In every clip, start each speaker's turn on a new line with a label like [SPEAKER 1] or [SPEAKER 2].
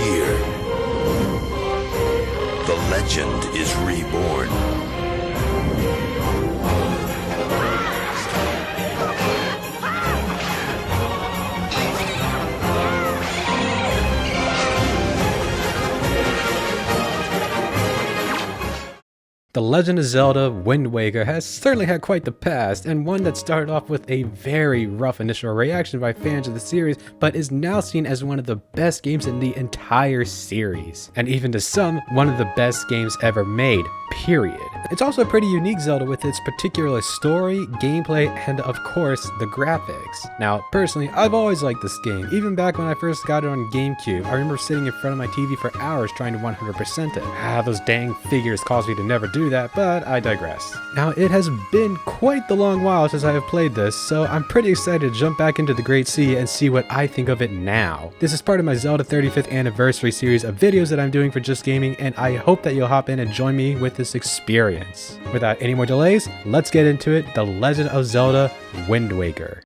[SPEAKER 1] year, the legend is reborn.
[SPEAKER 2] The Legend of Zelda Wind Waker has certainly had quite the past, and one that started off with a very rough initial reaction by fans of the series, but is now seen as one of the best games in the entire series, and even to some, one of the best games ever made, period. It's also a pretty unique Zelda with its particular story, gameplay, and of course, the graphics. Now, personally, I've always liked this game. Even back when I first got it on GameCube, I remember sitting in front of my TV for hours trying to 100% it. Those dang figures caused me to never do that, but I digress. Now, it has been quite the long while since I have played this, so I'm pretty excited to jump back into the Great Sea and see what I think of it now. This is part of my Zelda 35th anniversary series of videos that I'm doing for Just Gaming, and I hope that you'll hop in and join me with this experience. Without any more delays, let's get into it, The Legend of Zelda Wind Waker.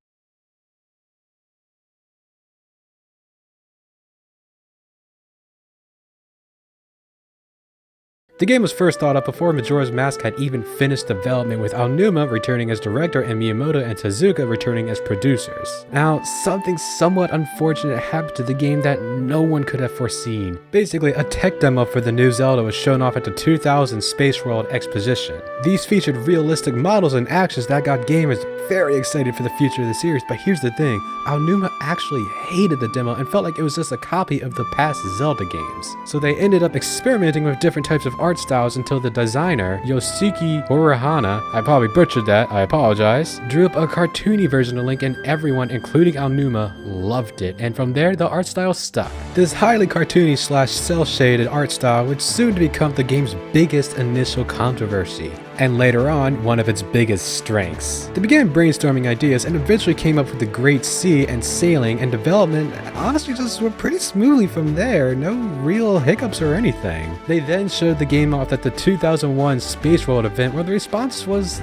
[SPEAKER 2] The game was first thought up before Majora's Mask had even finished development, with Aonuma returning as director and Miyamoto and Tezuka returning as producers. Now, something somewhat unfortunate happened to the game that no one could have foreseen. Basically, a tech demo for the new Zelda was shown off at the 2000 Space World Exposition. These featured realistic models and actions that got gamers very excited for the future of the series, but here's the thing, Aonuma actually hated the demo and felt like it was just a copy of the past Zelda games. So they ended up experimenting with different types of art styles until the designer, Yoshiki Horihana, I probably butchered that, I apologize, drew up a cartoony version of Link, and everyone, including Aonuma, loved it, and from there the art style stuck. This highly cartoony / cel-shaded art style would soon become the game's biggest initial controversy, and later on, one of its biggest strengths. They began brainstorming ideas and eventually came up with the Great Sea, and sailing and development honestly just went pretty smoothly from there, no real hiccups or anything. They then showed the game off at the 2001 Space World event, where the response was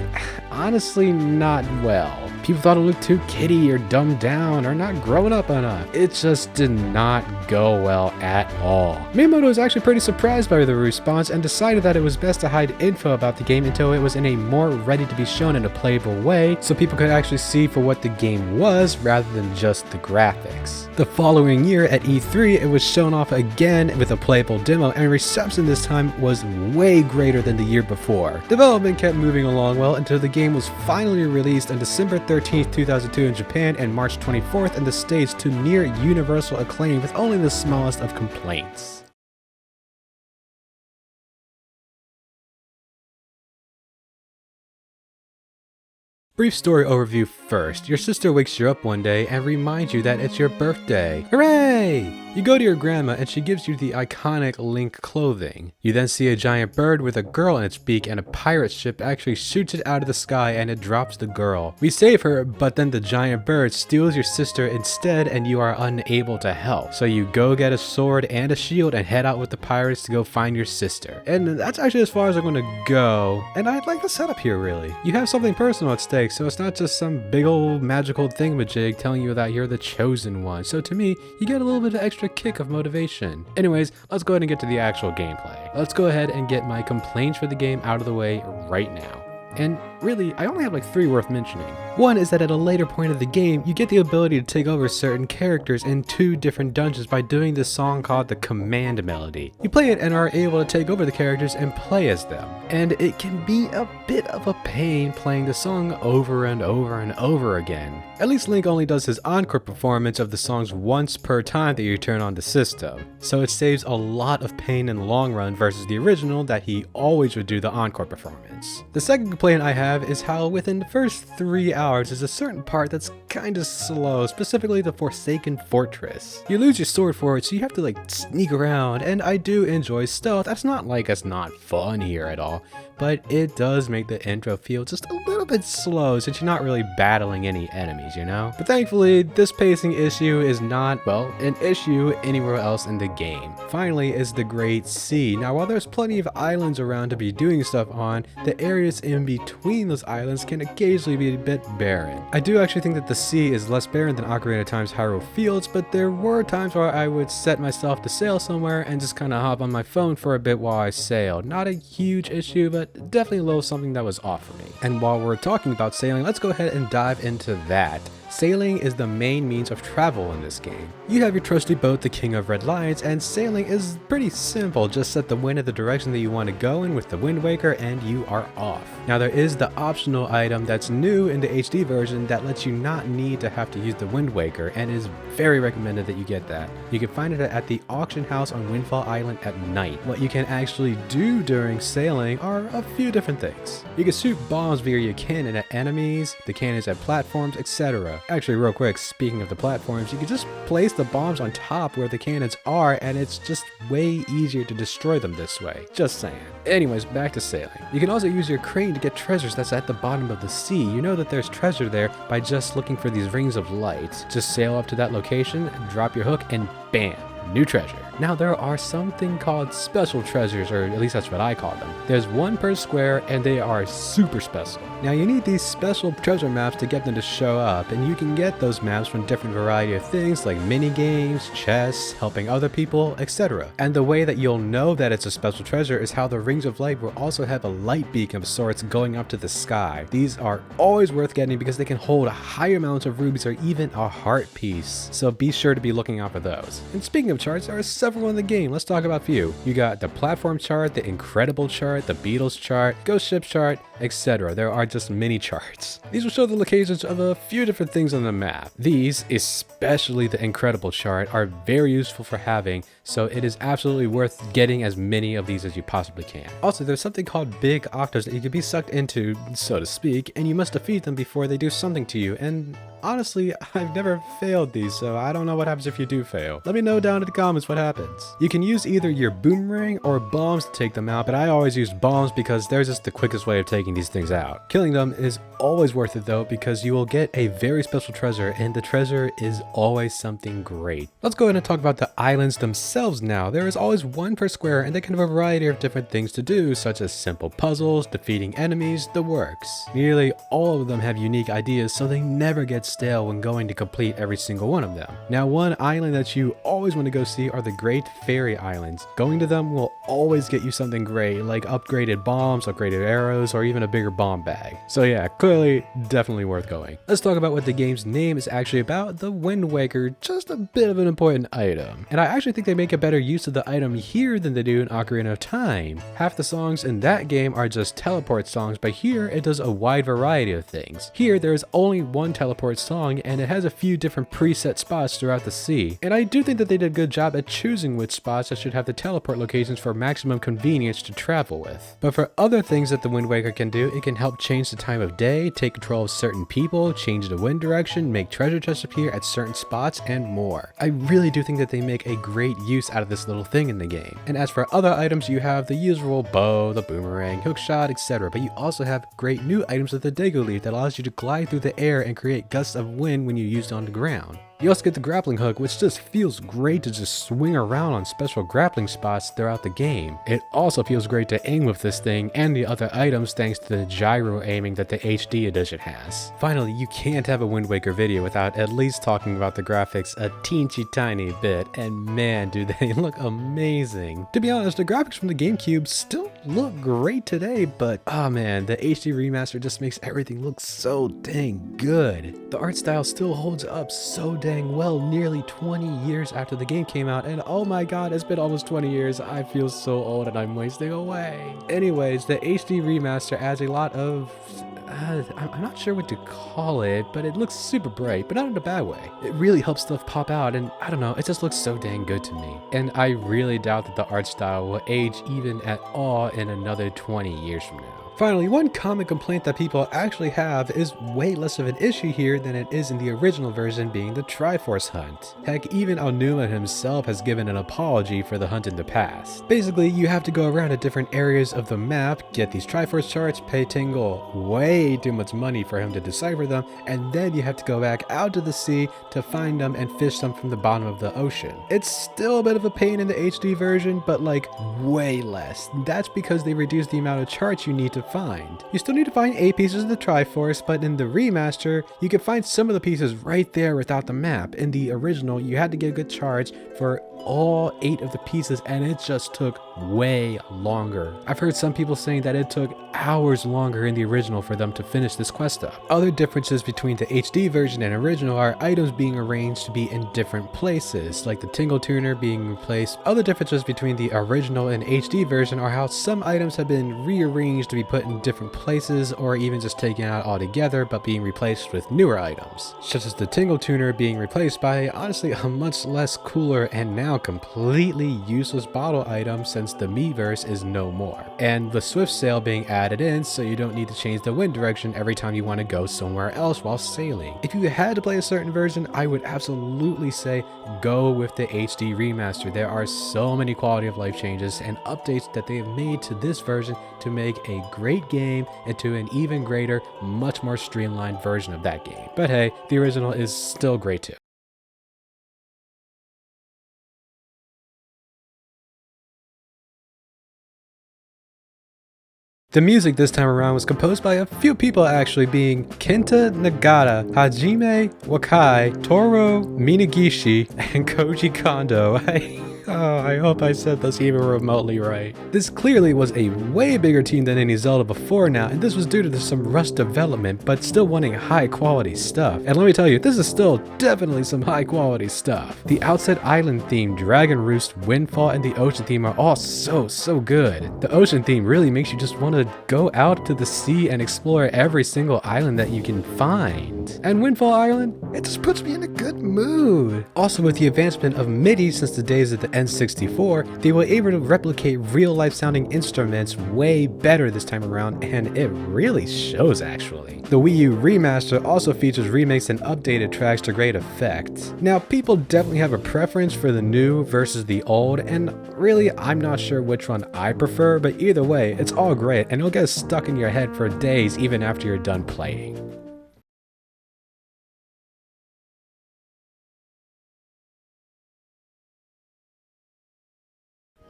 [SPEAKER 2] honestly not well. People thought it looked too kiddie or dumbed down or not grown up enough. It just did not go well at all. Miyamoto was actually pretty surprised by the response and decided that it was best to hide info about the game until it was in a more ready to be shown in a playable way, so people could actually see for what the game was rather than just the graphics. The following year at E3, it was shown off again with a playable demo, and reception this time was way greater than the year before. Development kept moving along well until the game was finally released on December 13th, 2002 in Japan and March 24th in the States to near universal acclaim with only the smallest of complaints. Brief story overview first. Your sister wakes you up one day and reminds you that it's your birthday. Hooray! You go to your grandma and she gives you the iconic Link clothing. You then see a giant bird with a girl in its beak, and a pirate ship actually shoots it out of the sky and it drops the girl. We save her, but then the giant bird steals your sister instead and you are unable to help. So you go get a sword and a shield and head out with the pirates to go find your sister. And that's actually as far as I'm gonna go. And I'd like the setup here really. You have something personal at stake, so it's not just some big old magical thingamajig telling you that you're the chosen one. So to me, you get a little bit of extra kick of motivation. Anyways, let's go ahead and get to the actual gameplay. Let's go ahead and get my complaints for the game out of the way right now. And really, I only have like 3 worth mentioning. One is that at a later point of the game, you get the ability to take over certain characters in 2 different dungeons by doing this song called the Command Melody. You play it and are able to take over the characters and play as them. And it can be a bit of a pain playing the song over and over and over again. At least Link only does his encore performance of the songs once per time that you turn on the system. So it saves a lot of pain in the long run versus the original that he always would do the encore performance. The second complaint I have is how within the first 3 hours there's a certain part that's kinda slow, specifically the Forsaken Fortress. You lose your sword for it, so you have to like sneak around, and I do enjoy stealth. That's not like it's not fun here at all, but it does make the intro feel just a little bit slow since you're not really battling any enemies, you know? But thankfully, this pacing issue is not, well, an issue anywhere else in the game. Finally is the Great Sea. Now, while there's plenty of islands around to be doing stuff on, the areas in between those islands can occasionally be a bit barren. I do actually think that the sea is less barren than Ocarina of Time's Hyrule Fields, but there were times where I would set myself to sail somewhere and just kind of hop on my phone for a bit while I sailed. Not a huge issue, but definitely a little something that was off for me. And while we're talking about sailing, let's go ahead and dive into that. Sailing is the main means of travel in this game. You have your trusty boat, the King of Red Lions, and sailing is pretty simple. Just set the wind in the direction that you want to go in with the Wind Waker and you are off. Now there is the optional item that's new in the HD version that lets you not need to have to use the Wind Waker and is very recommended that you get that. You can find it at the auction house on Windfall Island at night. What you can actually do during sailing are a few different things. You can shoot bombs via your cannon at enemies, the cannons at platforms, etc. Actually, real quick, speaking of the platforms, you can just place the bombs on top where the cannons are and it's just way easier to destroy them this way. Just saying. Anyways, back to sailing. You can also use your crane to get treasures that's at the bottom of the sea. You know that there's treasure there by just looking for these rings of light. Just sail up to that location, drop your hook, and bam, new treasure. Now there are something called special treasures, or at least that's what I call them. There's one per square and they are super special. Now you need these special treasure maps to get them to show up, and you can get those maps from different variety of things like mini games, chess, helping other people, etc. And the way that you'll know that it's a special treasure is how the rings of light will also have a light beacon of sorts going up to the sky. These are always worth getting because they can hold high amounts of rubies or even a heart piece. So be sure to be looking out for those. And speaking of charts, there are several in the game. Let's talk about a few. You got the platform chart, the incredible chart, the Beatles chart, ghost ship chart, etc. There are just many charts. These will show the locations of a few different things on the map. These, especially the incredible chart, are very useful for having, so it is absolutely worth getting as many of these as you possibly can. Also, there's something called big octos that you can be sucked into, so to speak, and you must defeat them before they do something to you, and honestly, I've never failed these, so I don't know what happens if you do fail. Let me know down in the comments what happens. You can use either your boomerang or bombs to take them out, but I always use bombs because they're just the quickest way of taking these things out. Killing them is always worth it though, because you will get a very special treasure, and the treasure is always something great. Let's go ahead and talk about the islands themselves now. There is always one per square, and they can have a variety of different things to do, such as simple puzzles, defeating enemies, the works. Nearly all of them have unique ideas, so they never get stale when going to complete every single one of them. Now, one island that you always want to go see are the Great Fairy Islands. Going to them will always get you something great, like upgraded bombs, upgraded arrows, or even a bigger bomb bag. So yeah, clearly definitely worth going. Let's talk about what the game's name is actually about, the Wind Waker, just a bit of an important item. And I actually think they make a better use of the item here than they do in Ocarina of Time. Half the songs in that game are just teleport songs, but here it does a wide variety of things. Here there's only one teleport song, and it has a few different preset spots throughout the sea. And I do think that they did a good job at choosing which spots that should have the teleport locations for maximum convenience to travel with. But for other things that the Wind Waker can do, it can help change the time of day, take control of certain people, change the wind direction, make treasure chests appear at certain spots, and more. I really do think that they make a great use out of this little thing in the game. And as for other items, you have the usual bow, the boomerang, hookshot, etc. But you also have great new items like the Dago Leaf that allows you to glide through the air and create gusts of wind when you use it on the ground. You also get the grappling hook, which just feels great to just swing around on special grappling spots throughout the game. It also feels great to aim with this thing and the other items thanks to the gyro aiming that the HD edition has. Finally, you can't have a Wind Waker video without at least talking about the graphics a teensy tiny bit, and man, do they look amazing. To be honest, the graphics from the GameCube still look great today, but oh man, the HD remaster just makes everything look so dang good. The art style still holds up so dang well nearly 20 years after the game came out, and oh my god, it's been almost 20 years. I feel so old and I'm wasting away. Anyways, the HD remaster adds a lot of I'm not sure what to call it, but it looks super bright, but not in a bad way. It really helps stuff pop out, and I don't know, it just looks so dang good to me. And I really doubt that the art style will age even at all in another 20 years from now. Finally, one common complaint that people actually have is way less of an issue here than it is in the original version, being the Triforce hunt. Heck, even Aonuma himself has given an apology for the hunt in the past. Basically, you have to go around to different areas of the map, get these Triforce charts, pay Tingle way too much money for him to decipher them, and then you have to go back out to the sea to find them and fish them from the bottom of the ocean. It's still a bit of a pain in the HD version, but like way less. That's because they reduced the amount of charts you need to find. You still need to find 8 pieces of the Triforce, but in the remaster, you can find some of the pieces right there without the map. In the original, you had to get a good charge for all 8 of the pieces, and it just took way longer. I've heard some people saying that it took hours longer in the original for them to finish this quest up. Other differences between the HD version and original are items being arranged to be in different places, like the Tingle Tuner being replaced. Other differences between the original and HD version are how some items have been rearranged to be put in different places, or even just taken out altogether but being replaced with newer items, such as the Tingle Tuner being replaced by honestly a much less cooler and now completely useless bottle item since the Miiverse is no more, and the Swift Sail being added in so you don't need to change the wind direction every time you want to go somewhere else while sailing. If you had to play a certain version, I would absolutely say go with the HD remaster. There are so many quality of life changes and updates that they have made to this version to make a great game into an even greater, much more streamlined version of that game. But hey, the original is still great too. The music this time around was composed by a few people actually, being Kenta Nagata, Hajime Wakai, Toru Minagishi, and Koji Kondo. I hope I said this even remotely right. This clearly was a way bigger team than any Zelda before now, and this was due to some rushed development, but still wanting high quality stuff. And let me tell you, this is still definitely some high quality stuff. The Outset Island theme, Dragon Roost, Windfall, and the Ocean theme are all so good. The Ocean theme really makes you just want to go out to the sea and explore every single island that you can find. And Windfall Island, it just puts me in a good mood. Also, with the advancement of MIDI since the days of the N64, they were able to replicate real-life sounding instruments way better this time around, and it really shows actually. The Wii U remaster also features remakes and updated tracks to great effect. Now, people definitely have a preference for the new versus the old, and really, I'm not sure which one I prefer, but either way, it's all great, and it'll get stuck in your head for days even after you're done playing.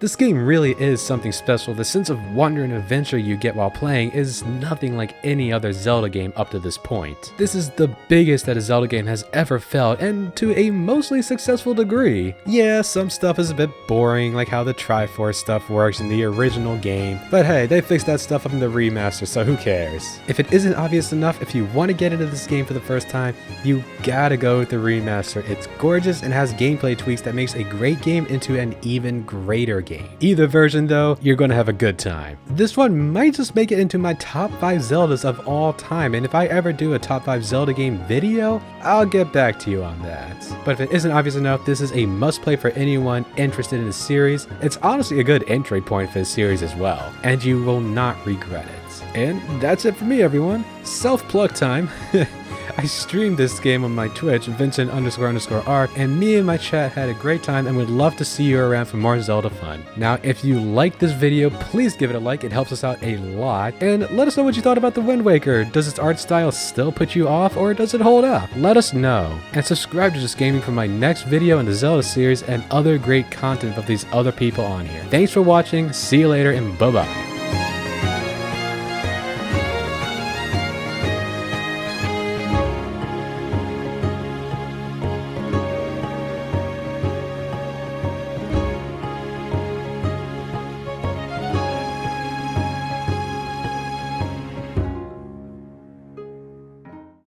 [SPEAKER 2] This game really is something special. The sense of wonder and adventure you get while playing is nothing like any other Zelda game up to this point. This is the biggest that a Zelda game has ever felt, and to a mostly successful degree. Yeah, some stuff is a bit boring, like how the Triforce stuff works in the original game, but hey, they fixed that stuff up in the remaster, so who cares? If it isn't obvious enough, if you want to get into this game for the first time, you gotta go with the remaster. It's gorgeous and has gameplay tweaks that makes a great game into an even greater game. Either version though, you're gonna have a good time. This one might just make it into my top 5 Zeldas of all time, and if I ever do a top 5 Zelda game video, I'll get back to you on that. But if it isn't obvious enough, this is a must play for anyone interested in the series. It's honestly a good entry point for the series as well, and you will not regret it. And that's it for me, everyone. Self-plug time. I streamed this game on my Twitch, Vincent__R, and me and my chat had a great time and would love to see you around for more Zelda fun. Now, if you like this video, please give it a like, it helps us out a lot, and let us know what you thought about the Wind Waker. Does its art style still put you off, or does it hold up? Let us know. And subscribe to Just Gaming for my next video in the Zelda series and other great content of these other people on here. Thanks for watching, see you later, and bye-bye.